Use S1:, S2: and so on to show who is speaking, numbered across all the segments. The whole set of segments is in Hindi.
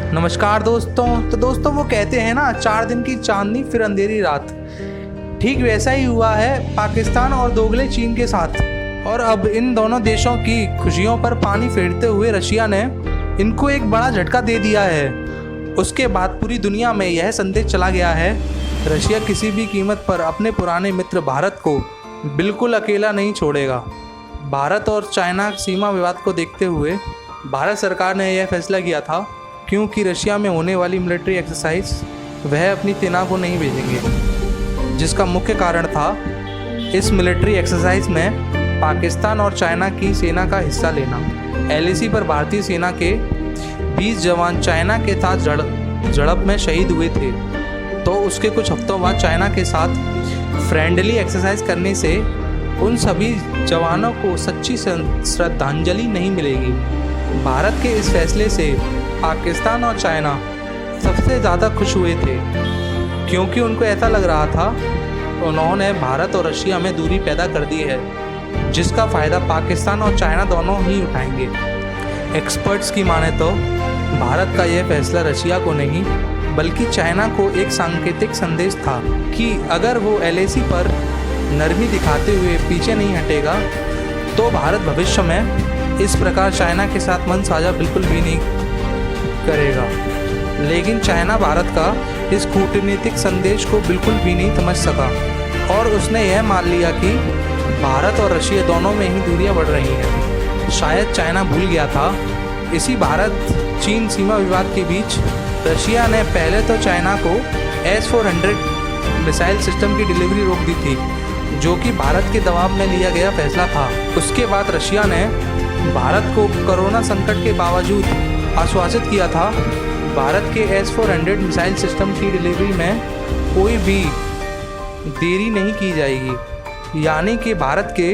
S1: नमस्कार दोस्तों। तो दोस्तों वो कहते हैं ना, 4 दिन की चांदनी फिर अंधेरी रात। ठीक वैसा ही हुआ है पाकिस्तान और दोगले चीन के साथ। और अब इन दोनों देशों की खुशियों पर पानी फेरते हुए रशिया ने इनको एक बड़ा झटका दे दिया है। उसके बाद पूरी दुनिया में यह संदेश चला गया है, रशिया किसी भी कीमत पर अपने पुराने मित्र भारत को बिल्कुल अकेला नहीं छोड़ेगा। भारत और चाइना सीमा विवाद को देखते हुए भारत सरकार ने यह फैसला किया था, क्योंकि रशिया में होने वाली मिलिट्री एक्सरसाइज वह अपनी सेना को नहीं भेजेंगे, जिसका मुख्य कारण था इस मिलिट्री एक्सरसाइज में पाकिस्तान और चाइना की सेना का हिस्सा लेना। LAC पर भारतीय सेना के 20 जवान चाइना के साथ झड़प में शहीद हुए थे। तो उसके कुछ हफ्तों बाद चाइना के साथ फ्रेंडली एक्सरसाइज करने से उन सभी जवानों को सच्ची श्रद्धांजलि नहीं मिलेगी। भारत के इस फैसले से पाकिस्तान और चाइना सबसे ज़्यादा खुश हुए थे, क्योंकि उनको ऐसा लग रहा था उन्होंने भारत और रशिया में दूरी पैदा कर दी है, जिसका फ़ायदा पाकिस्तान और चाइना दोनों ही उठाएंगे। एक्सपर्ट्स की माने तो भारत का यह फैसला रशिया को नहीं बल्कि चाइना को एक सांकेतिक संदेश था कि अगर वो LAC पर नरमी दिखाते हुए पीछे नहीं हटेगा तो भारत भविष्य में इस प्रकार चाइना के साथ मन साझा बिल्कुल भी नहीं करेगा। लेकिन चाइना भारत का इस कूटनीतिक संदेश को बिल्कुल भी नहीं समझ सका और उसने यह मान लिया कि भारत और रशिया दोनों में ही दूरियां बढ़ रही हैं। शायद चाइना भूल गया था, इसी भारत चीन सीमा विवाद के बीच रशिया ने पहले तो चाइना को S-400 मिसाइल सिस्टम की डिलीवरी रोक दी थी, जो कि भारत के दबाव में लिया गया फैसला था। उसके बाद रशिया ने भारत को कोरोना संकट के बावजूद आश्वासित किया था, भारत के S-400 मिसाइल सिस्टम की डिलीवरी में कोई भी देरी नहीं की जाएगी, यानी कि भारत के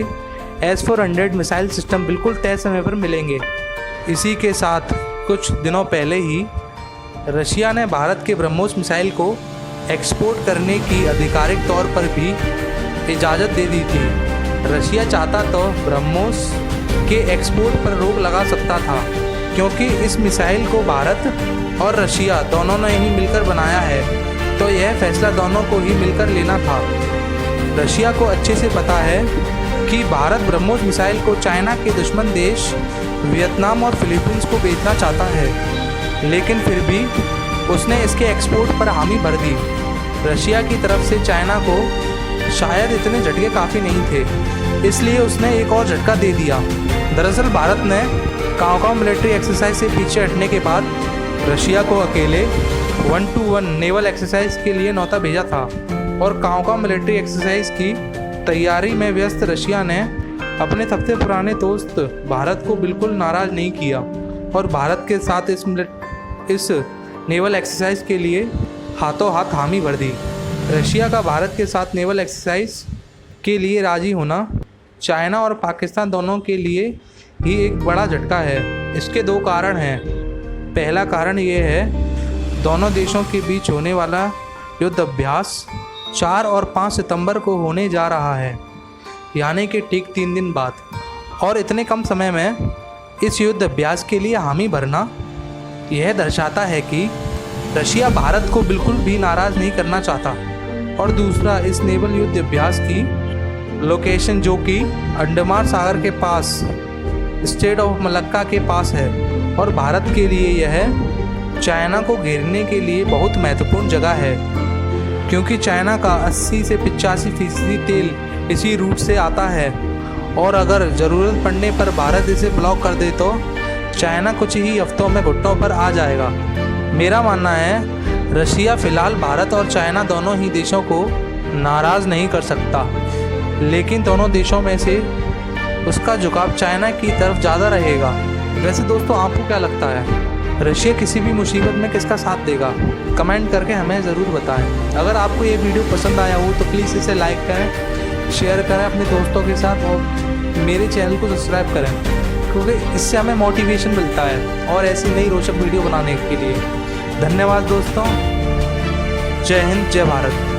S1: S-400 मिसाइल सिस्टम बिल्कुल तय समय पर मिलेंगे। इसी के साथ कुछ दिनों पहले ही रशिया ने भारत के ब्रह्मोस मिसाइल को एक्सपोर्ट करने की आधिकारिक तौर पर भी इजाज़त दे दी थी। रशिया चाहता तो ब्रह्मोस के एक्सपोर्ट पर रोक लगा सकता था, क्योंकि इस मिसाइल को भारत और रशिया दोनों ने ही मिलकर बनाया है, तो यह फैसला दोनों को ही मिलकर लेना था। रशिया को अच्छे से पता है कि भारत ब्रह्मोस मिसाइल को चाइना के दुश्मन देश वियतनाम और फिलीपींस को बेचना चाहता है, लेकिन फिर भी उसने इसके एक्सपोर्ट पर हामी भर दी। रशिया की तरफ से चाइना को शायद इतने झटके काफ़ी नहीं थे, इसलिए उसने एक और झटका दे दिया। दरअसल भारत ने काओ मिलिट्री एक्सरसाइज से पीछे हटने के बाद रशिया को अकेले 1-to-1 नेवल एक्सरसाइज के लिए न्योता भेजा था, और काओ मिलिट्री एक्सरसाइज की तैयारी में व्यस्त रशिया ने अपने सबसे पुराने दोस्त भारत को बिल्कुल नाराज़ नहीं किया और भारत के साथ इस नेवल एक्सरसाइज के लिए हाथों हाथ हामी भर दी। रशिया का भारत के साथ नेवल एक्सरसाइज के लिए राज़ी होना चाइना और पाकिस्तान दोनों के लिए ही एक बड़ा झटका है। इसके 2 कारण हैं। पहला कारण ये है, दोनों देशों के बीच होने वाला युद्ध अभ्यास 4 और 5 सितंबर को होने जा रहा है, यानी कि ठीक 3 दिन बाद। और इतने कम समय में इस युद्ध अभ्यास के लिए हामी भरना यह दर्शाता है कि रशिया भारत को बिल्कुल भी नाराज़ नहीं करना चाहता। और दूसरा, इस नेवल युद्ध अभ्यास की लोकेशन जो कि अंडमान सागर के पास स्टेट ऑफ मलक्का के पास है, और भारत के लिए यह चाइना को घेरने के लिए बहुत महत्वपूर्ण जगह है, क्योंकि चाइना का 80 से 85% तेल इसी रूट से आता है, और अगर ज़रूरत पड़ने पर भारत इसे ब्लॉक कर दे तो चाइना कुछ ही हफ्तों में घुटनों पर आ जाएगा। मेरा मानना है रशिया फ़िलहाल भारत और चाइना दोनों ही देशों को नाराज़ नहीं कर सकता, लेकिन दोनों देशों में से उसका झुकाव चाइना की तरफ ज़्यादा रहेगा। वैसे दोस्तों, आपको क्या लगता है, रशिया किसी भी मुसीबत में किसका साथ देगा? कमेंट करके हमें ज़रूर बताएं। अगर आपको ये वीडियो पसंद आया हो तो प्लीज़ इसे लाइक करें, शेयर करें अपने दोस्तों के साथ, और मेरे चैनल को सब्सक्राइब करें, क्योंकि इससे हमें मोटिवेशन मिलता है और ऐसी नई रोचक वीडियो बनाने के लिए। धन्यवाद दोस्तों। जय हिंद, जय भारत।